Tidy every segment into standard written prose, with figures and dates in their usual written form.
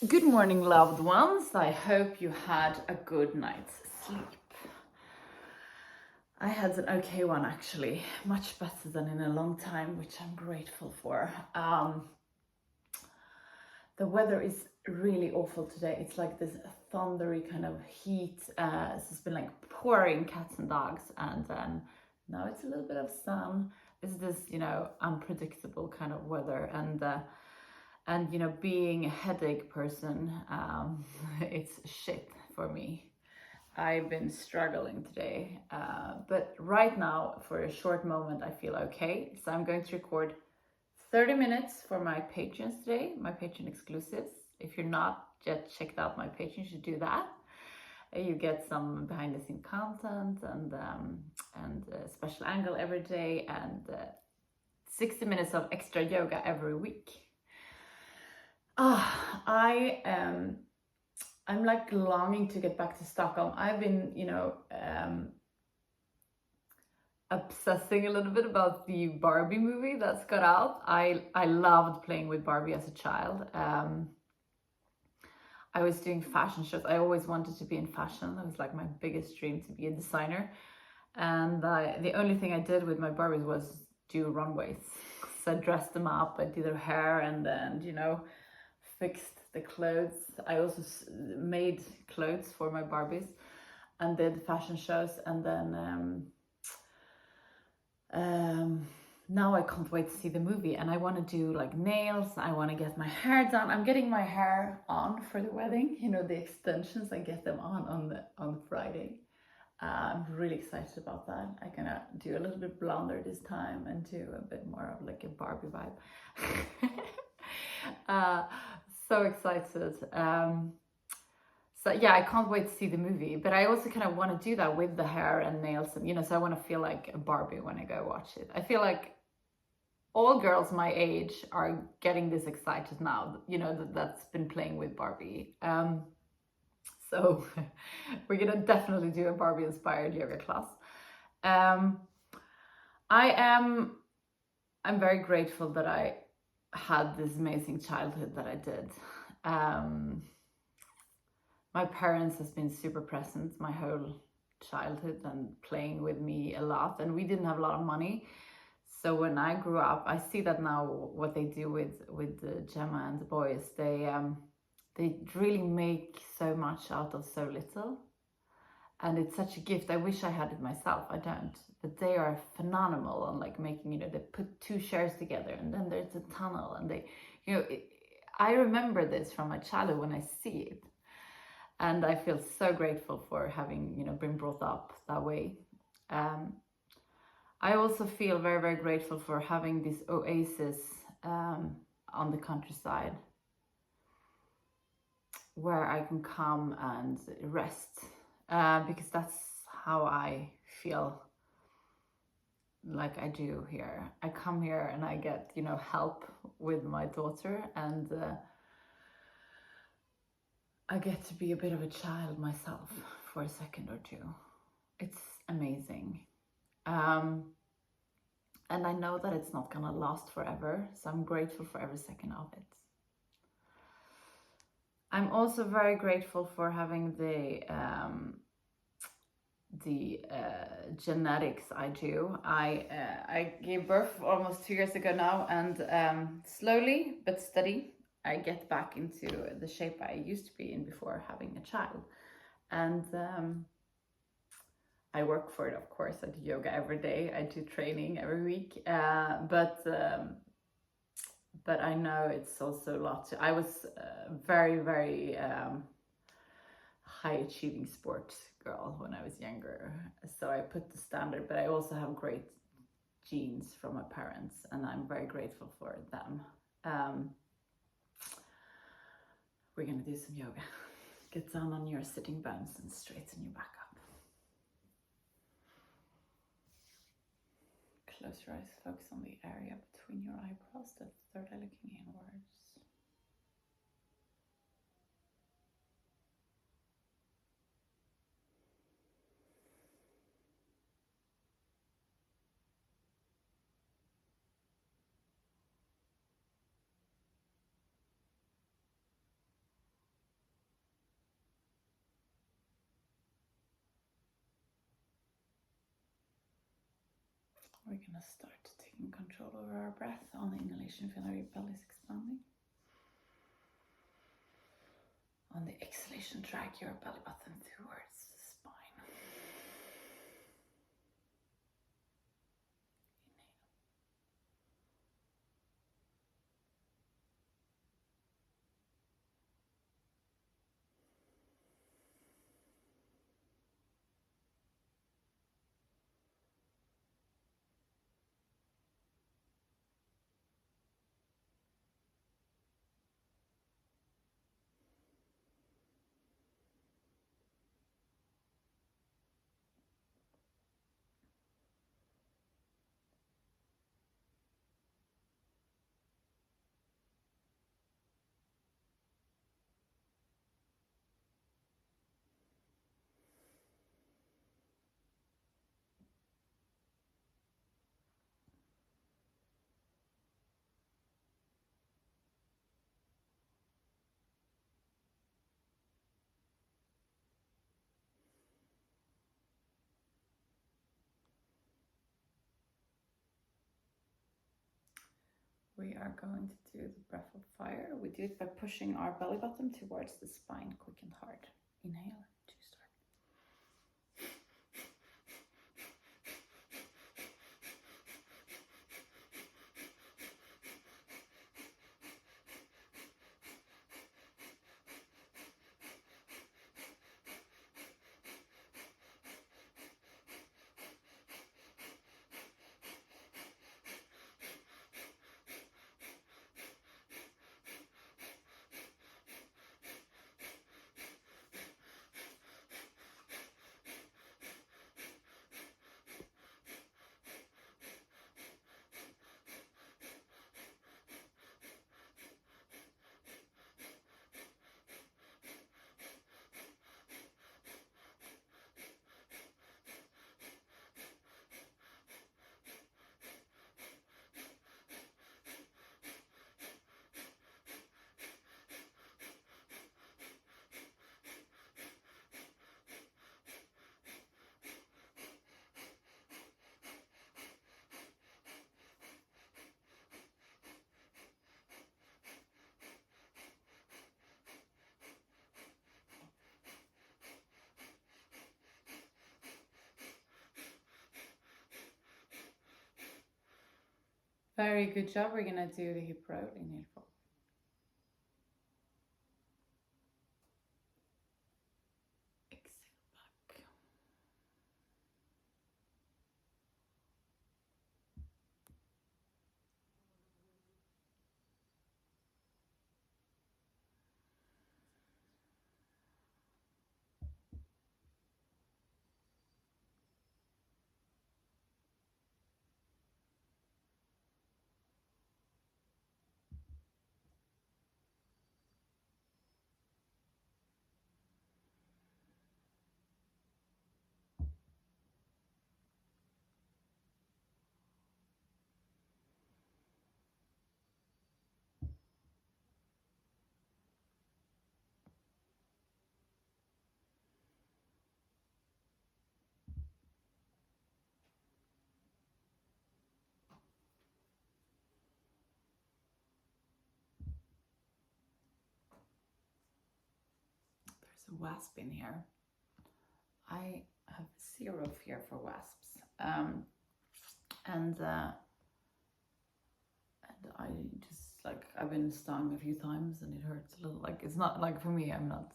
Good morning, loved ones. I hope you had a good night's sleep. I had an okay one, actually, much better than in a long time, which I'm grateful for. The weather is really awful today. It's like this thundery kind of heat. It's been like pouring cats and dogs, and then now it's a little bit of sun. It's this, unpredictable kind of weather, and being a headache person, it's shit for me. I've been struggling today, but right now, for a short moment, I feel okay. So I'm going to record 30 minutes for my patrons today, my patron exclusives. If you're not yet checked out my Patreon, you should do that. You get some behind the scene content and a special angle every day, and 60 minutes of extra yoga every week. I'm like longing to get back to Stockholm. I've been, obsessing a little bit about the Barbie movie that's got out. I loved playing with Barbie as a child. I was doing fashion shows. I always wanted to be in fashion. It was like my biggest dream to be a designer. And the only thing I did with my Barbies was do runways. So I dressed them up, I did their hair, and then, fixed the clothes. I also made clothes for my Barbies and did fashion shows. And then now I can't wait to see the movie, and I want to do like nails. I want to get my hair done. I'm getting my hair on for the wedding. The extensions, I get them on Friday. I'm really excited about that. I'm gonna do a little bit blonder this time and do a bit more of like a Barbie vibe. So excited. So yeah, I can't wait to see the movie, but I also kind of want to do that with the hair and nails, and so I want to feel like a Barbie when I go watch it. I feel like all girls my age are getting this excited now, that's been playing with Barbie. So we're gonna definitely do a Barbie inspired yoga class. I'm very grateful that I had this amazing childhood that I did. My parents has been super present my whole childhood and playing with me a lot, and we didn't have a lot of money. So when I grew up, I see that now what they do with Gemma and the boys, they really make so much out of so little. And it's such a gift. I wish I had it myself. I don't. But they are phenomenal on like making, they put two chairs together and then there's a tunnel, and they, I remember this from my childhood when I see it. And I feel so grateful for having, been brought up that way. I also feel very, very grateful for having this oasis on the countryside where I can come and rest, because that's how I feel like I do here. I come here and I get, help with my daughter, and I get to be a bit of a child myself for a second or two. It's amazing. And I know that it's not gonna last forever, so I'm grateful for every second of it. I'm also very grateful for having the genetics I do. I gave birth almost 2 years ago now, and slowly but steady, I get back into the shape I used to be in before having a child. And I work for it, of course. I do yoga every day. I do training every week. But I know it's also a lot. I was very, very high achieving sports girl when I was younger. So I put the standard, but I also have great genes from my parents, and I'm very grateful for them. We're gonna do some yoga. Get down on your sitting bones and straighten your back up. Close your eyes, focus on the area between your eyebrows, the third eye looking inwards. We're gonna start taking control over our breath. On the inhalation, feel how your belly is expanding. On the exhalation, drag your belly button towards the spine. We are going to do the breath of fire. We do it by pushing our belly button towards the spine, quick and hard. Inhale to start. Very good job. We're gonna do the hip roll. Inhale forward. Exhale back. There's a wasp in here. I have zero fear for wasps. And I just I've been stung a few times and it hurts a little. It's not for me, I'm not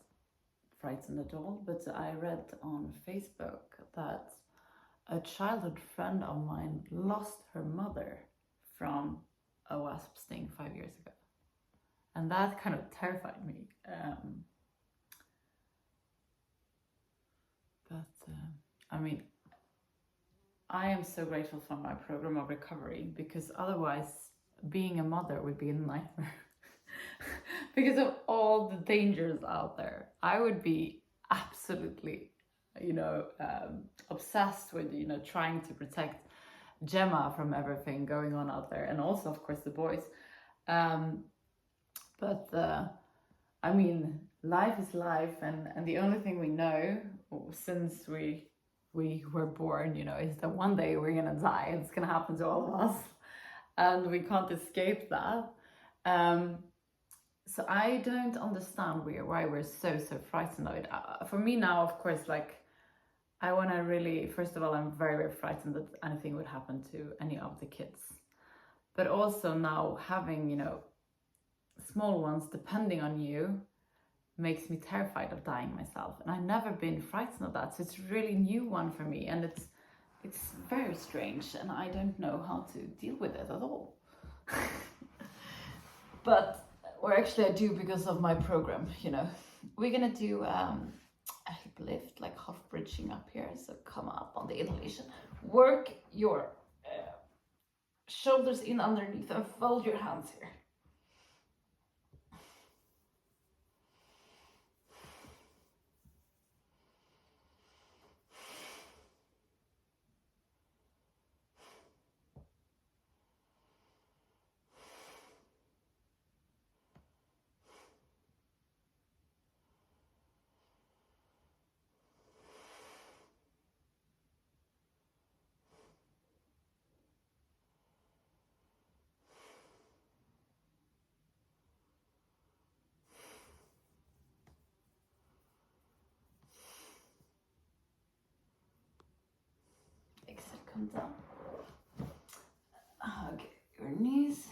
frightened at all, but I read on Facebook that a childhood friend of mine lost her mother from a wasp sting 5 years ago. And that kind of terrified me. I mean, I am so grateful for my program of recovery, because otherwise being a mother would be a nightmare. Because of all the dangers out there. I would be absolutely, obsessed with, trying to protect Gemma from everything going on out there. And also, of course, the boys. I mean, life is life, and the only thing we know, since we we were born, you know, is that one day we're gonna die. It's gonna happen to all of us, and we can't escape that. So I don't understand why we're so frightened of it. For me now, of course, like I want to really, first of all, I'm very frightened that anything would happen to any of the kids. But also now having, you know, small ones depending on you makes me terrified of dying myself. And I've never been frightened of that. So it's a really new one for me. And it's very strange. And I don't know how to deal with it at all. But, or actually I do because of my program, you know. We're gonna do a hip lift, like half bridging up here. So come up on the inhalation. Work your shoulders in underneath and fold your hands here. Exhale, come down. Hug your knees.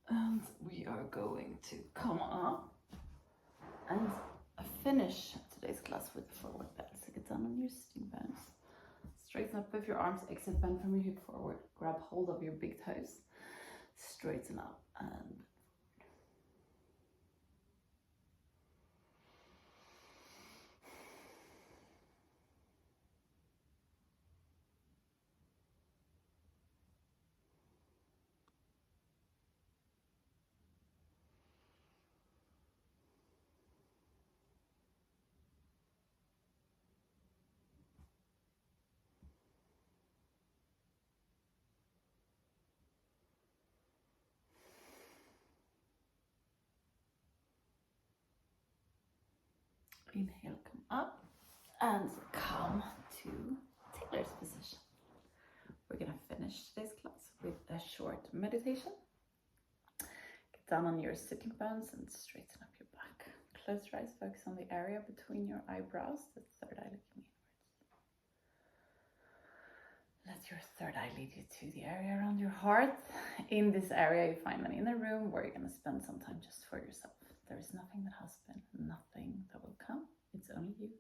And we are going to come up and finish today's class with forward bend. So get down on your sitting bones. Straighten up with your arms. Exhale, bend from your hip forward. Grab hold of your big toes. Straighten up and inhale, come up and come to tailor's position. We're gonna finish today's class with a short meditation. Get down on your sitting bones and straighten up your back. Close your eyes, focus on the area between your eyebrows, the third eye looking inwards. Let your third eye lead you to the area around your heart. In this area, you find an inner room where you're gonna spend some time just for yourself. There is nothing that has been, nothing that will come. It's only you.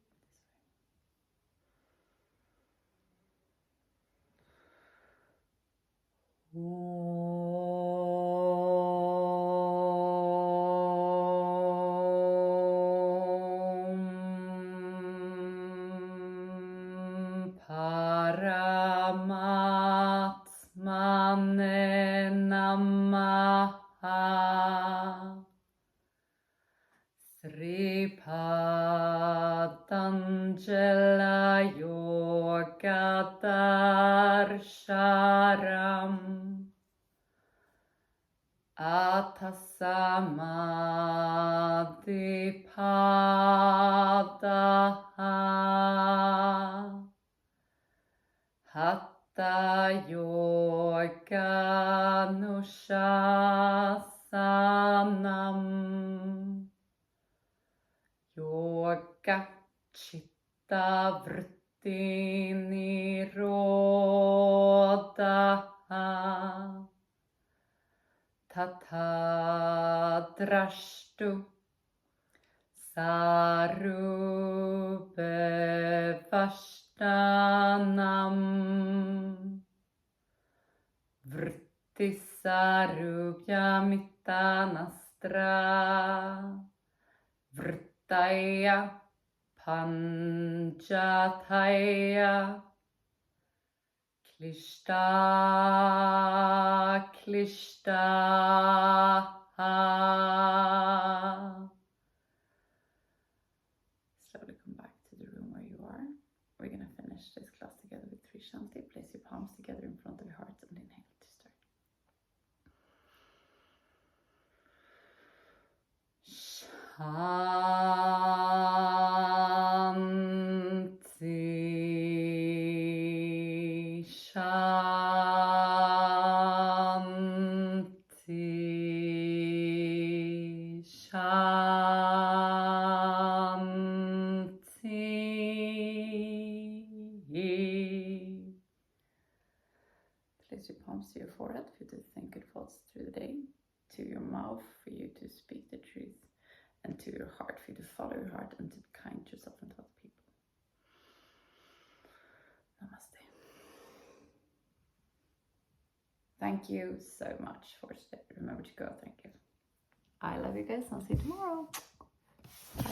Paramatmane namaha. Sri Patanjala Yoga Darsharam Atasamadipadaha Hatha Yoga Nushasanam Yoga Chitta Vritti Nirodha Tatha Drashtu Sarube Vashtanam Vritti Sarubhyamittanastra Vrittaya Panchathaya Klishta Slowly come back to the room where you are. We're going to finish this class together with 3 Shanti. Place your palms together in front of your heart and inhale to start. Shanti. Place your palms to your forehead for you to think good thoughts through the day. To your mouth for you to speak the truth. And to your heart for you to follow your heart and to be kind to yourself and to other people. Namaste. Thank you so much for today. Remember to go. Thank you. I love you guys. I'll see you tomorrow. Bye.